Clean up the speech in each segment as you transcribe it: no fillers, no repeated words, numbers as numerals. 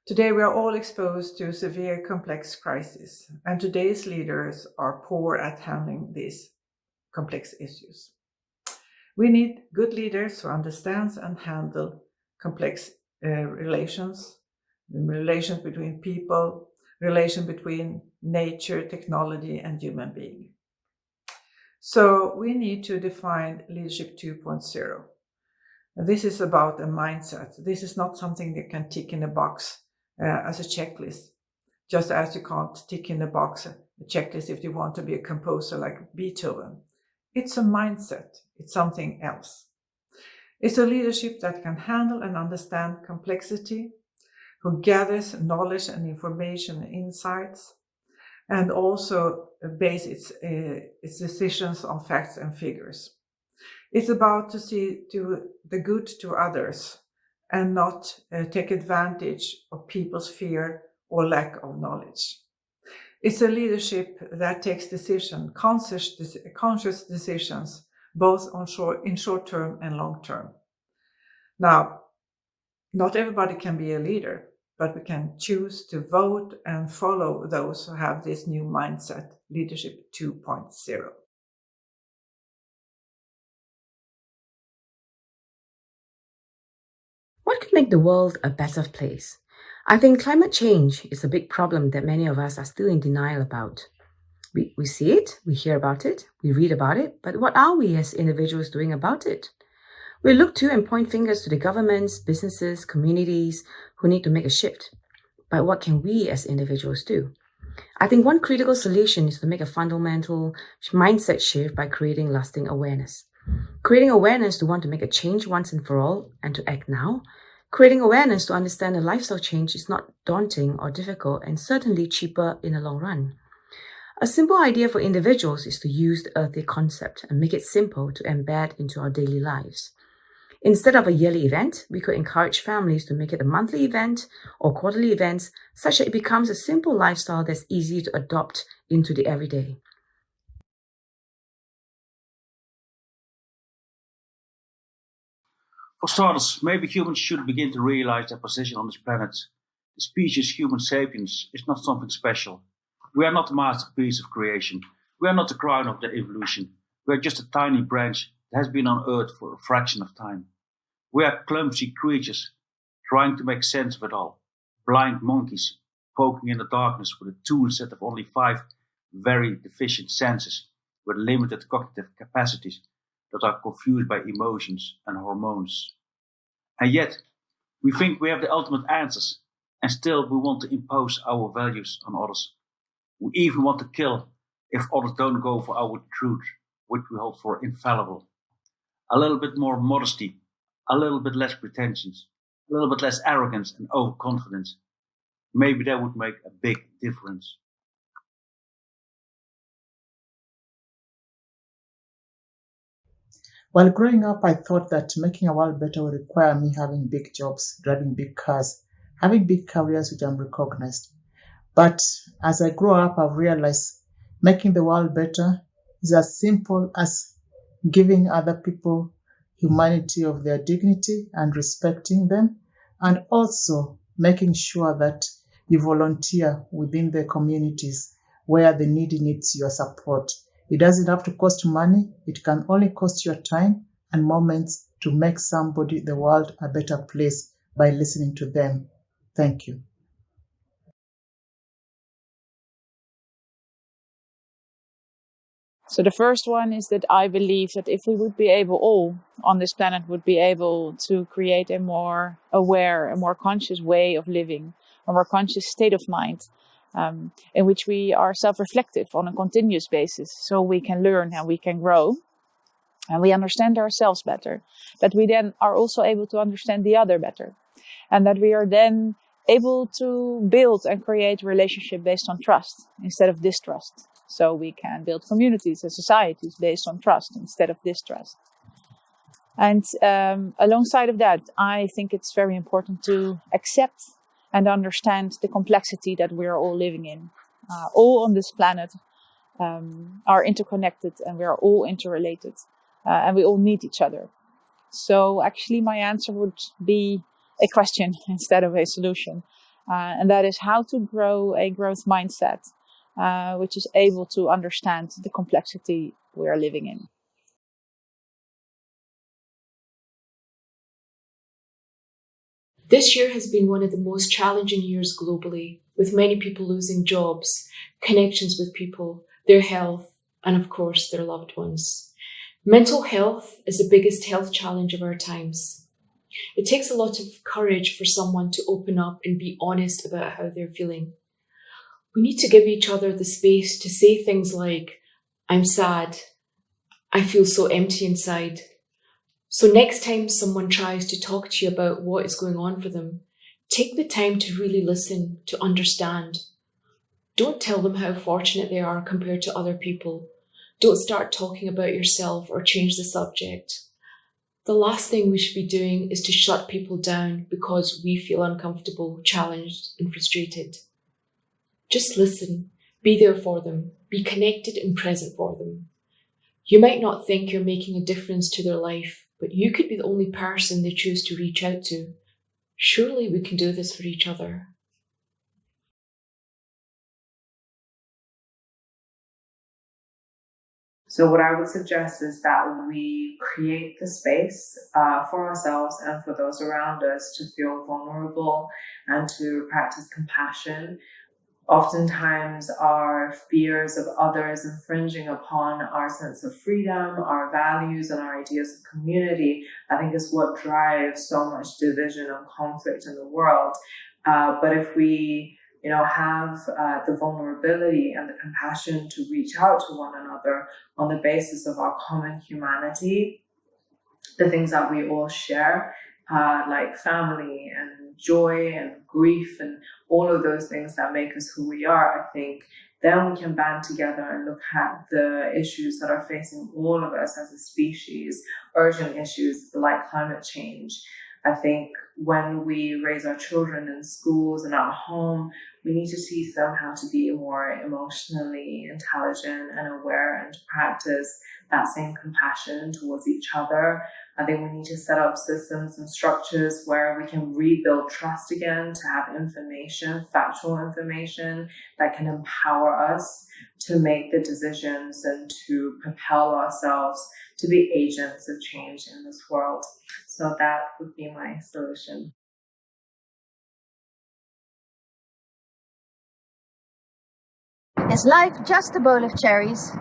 Today, we are all exposed to severe complex crises, and today's leaders are poor at handling these complex issues. We need good leaders who understand and handle complex relations between people, relation between nature, technology, and human being. So we need to define Leadership 2.0. This is about a mindset. This is not something that can tick in a box as a checklist, just as you can't tick in a box a checklist if you want to be a composer like Beethoven. It's a mindset. It's something else. It's a leadership that can handle and understand complexity, who gathers knowledge and information and insights, and also base its decisions on facts and figures. It's about to see to the good to others and not take advantage of people's fear or lack of knowledge. It's a leadership that takes conscious decisions, both in short term and long term. Now, not everybody can be a leader, but we can choose to vote and follow those who have this new mindset, Leadership 2.0. What could make the world a better place? I think climate change is a big problem that many of us are still in denial about. We see it, we hear about it, we read about it, but what are we as individuals doing about it? We look to and point fingers to the governments, businesses, communities who need to make a shift. But what can we as individuals do? I think one critical solution is to make a fundamental mindset shift by creating lasting awareness. Creating awareness to want to make a change once and for all and to act now. Creating awareness to understand a lifestyle change is not daunting or difficult and certainly cheaper in the long run. A simple idea for individuals is to use the Earth Day concept and make it simple to embed into our daily lives. Instead of a yearly event, we could encourage families to make it a monthly event or quarterly events such that it becomes a simple lifestyle that's easy to adopt into the everyday. For starters, maybe humans should begin to realize their position on this planet. The species Homo sapiens is not something special. We are not the masterpiece of creation. We are not the crown of the evolution. We are just a tiny branch that has been on Earth for a fraction of time. We are clumsy creatures trying to make sense of it all. Blind monkeys poking in the darkness with a tool set of only 5 very deficient senses with limited cognitive capacities that are confused by emotions and hormones. And yet, we think we have the ultimate answers, and still we want to impose our values on others. We even want to kill if others don't go for our truth, which we hold for infallible. A little bit more modesty, a little bit less pretensions, a little bit less arrogance and overconfidence. Maybe that would make a big difference. While growing up, I thought that making a world better would require me having big jobs, driving big cars, having big careers which I'm recognized. But as I grow up, I've realized making the world better is as simple as giving other people humanity of their dignity and respecting them, and also making sure that you volunteer within the communities where the needy needs your support. It doesn't have to cost money. It can only cost your time and moments to make somebody, the world, a better place by listening to them. Thank you. So the first one is that I believe that if we would be able, all on this planet would be able to create a more aware, a more conscious way of living, a more conscious state of mind, in which we are self-reflective on a continuous basis, so we can learn and we can grow and we understand ourselves better, that we then are also able to understand the other better, and that we are then able to build and create a relationship based on trust instead of distrust. So we can build communities and societies based on trust instead of distrust. And alongside of that, I think it's very important to accept and understand the complexity that we are all living in. All on this planet are interconnected and we are all interrelated. And we all need each other. So actually my answer would be a question instead of a solution. and that is how to grow a growth mindset, which is able to understand the complexity we are living in. This year has been one of the most challenging years globally, with many people losing jobs, connections with people, their health, and of course, their loved ones. Mental health is the biggest health challenge of our times. It takes a lot of courage for someone to open up and be honest about how they're feeling. We need to give each other the space to say things like, "I'm sad. I feel so empty inside." So next time someone tries to talk to you about what is going on for them, take the time to really listen, to understand. Don't tell them how fortunate they are compared to other people. Don't start talking about yourself or change the subject. The last thing we should be doing is to shut people down because we feel uncomfortable, challenged, and frustrated. Just listen, be there for them, be connected and present for them. You might not think you're making a difference to their life, but you could be the only person they choose to reach out to. Surely we can do this for each other. So what I would suggest is that we create the space for ourselves and for those around us to feel vulnerable and to practice compassion. Oftentimes our fears of others infringing upon our sense of freedom, our values, and our ideas of community, I think is what drives so much division and conflict in the world. But if we have the vulnerability and the compassion to reach out to one another on the basis of our common humanity, the things that we all share, like family and joy and grief and all of those things that make us who we are, I think then we can band together and look at the issues that are facing all of us as a species, urgent issues like climate change. I think when we raise our children in schools and at home, we need to teach them how to be more emotionally intelligent and aware and to practice that same compassion towards each other. I think we need to set up systems and structures where we can rebuild trust again, to have information, factual information that can empower us to make the decisions and to propel ourselves to be agents of change in this world. So that would be my solution. Is life just a bowl of cherries?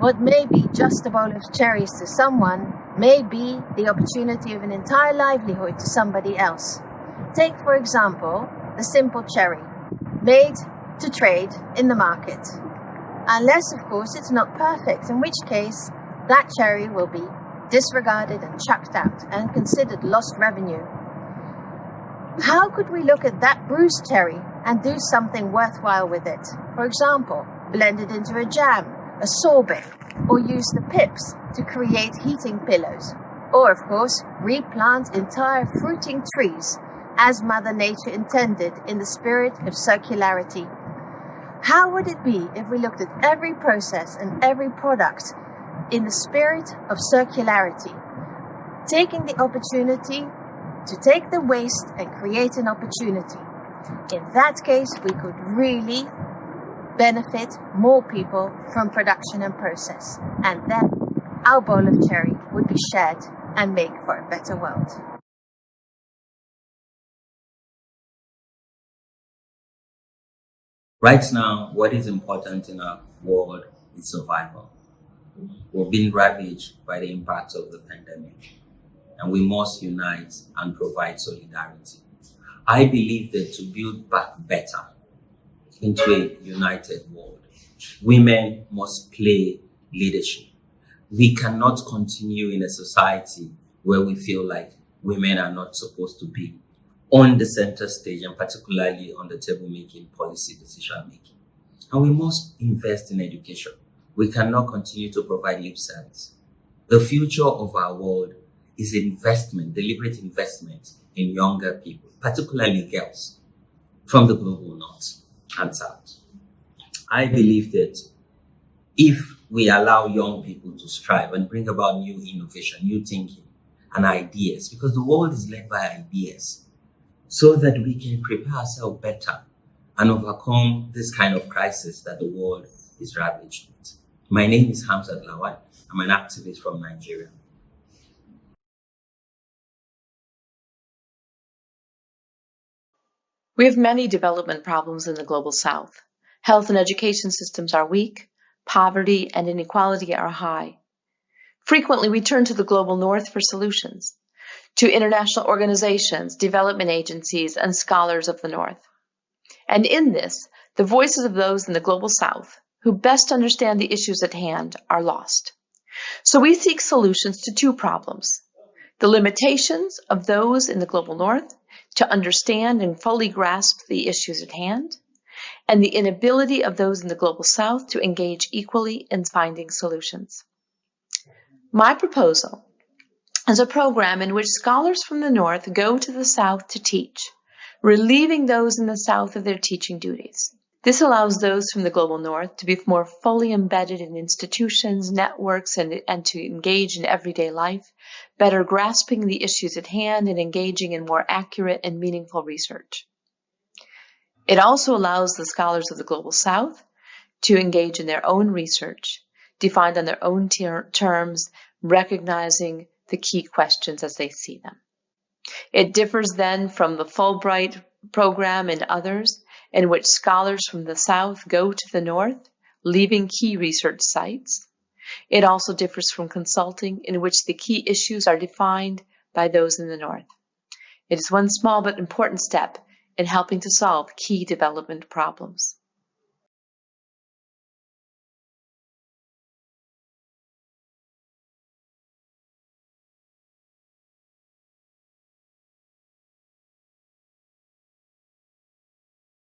What may be just a bowl of cherries to someone may be the opportunity of an entire livelihood to somebody else. Take, for example, the simple cherry, made to trade in the market. Unless, of course, it's not perfect, in which case that cherry will be disregarded and chucked out and considered lost revenue. How could we look at that bruised cherry and do something worthwhile with it? For example, blend it into a jam, a sorbet, or use the pips to create heating pillows. Or, of course, replant entire fruiting trees as Mother Nature intended in the spirit of circularity. How would it be if we looked at every process and every product in the spirit of circularity, taking the opportunity to take the waste and create an opportunity? In that case, we could really benefit more people from production and process, and then our bowl of cherry would be shared and make for a better world. Right now, what is important in our world is survival. We're being ravaged by the impact of the pandemic, and we must unite and provide solidarity. I believe that to build back better into a united world, women must play leadership. We cannot continue in a society where we feel like women are not supposed to be on the center stage, and particularly on the table making, policy decision making. And we must invest in education. We cannot continue to provide lip service. The future of our world is investment, deliberate investment in younger people, particularly girls from the global north and south. I believe that if we allow young people to strive and bring about new innovation, new thinking and ideas, because the world is led by ideas, so that we can prepare ourselves better and overcome this kind of crisis that the world is ravaged with. My name is Hamzat Lawal. I'm an activist from Nigeria. We have many development problems in the Global South. Health and education systems are weak, poverty and inequality are high. Frequently, we turn to the Global North for solutions, to international organizations, development agencies, and scholars of the North. And in this, the voices of those in the Global South who best understand the issues at hand are lost. So we seek solutions to two problems: the limitations of those in the Global North to understand and fully grasp the issues at hand, and the inability of those in the Global South to engage equally in finding solutions. My proposal is a program in which scholars from the North go to the South to teach, relieving those in the South of their teaching duties. This allows those from the Global North to be more fully embedded in institutions, networks, and to engage in everyday life, better grasping the issues at hand and engaging in more accurate and meaningful research. It also allows the scholars of the Global South to engage in their own research, defined on their own terms, recognizing the key questions as they see them. It differs then from the Fulbright program and others, in which scholars from the South go to the North, leaving key research sites. It also differs from consulting, in which the key issues are defined by those in the North. It is one small but important step in helping to solve key development problems.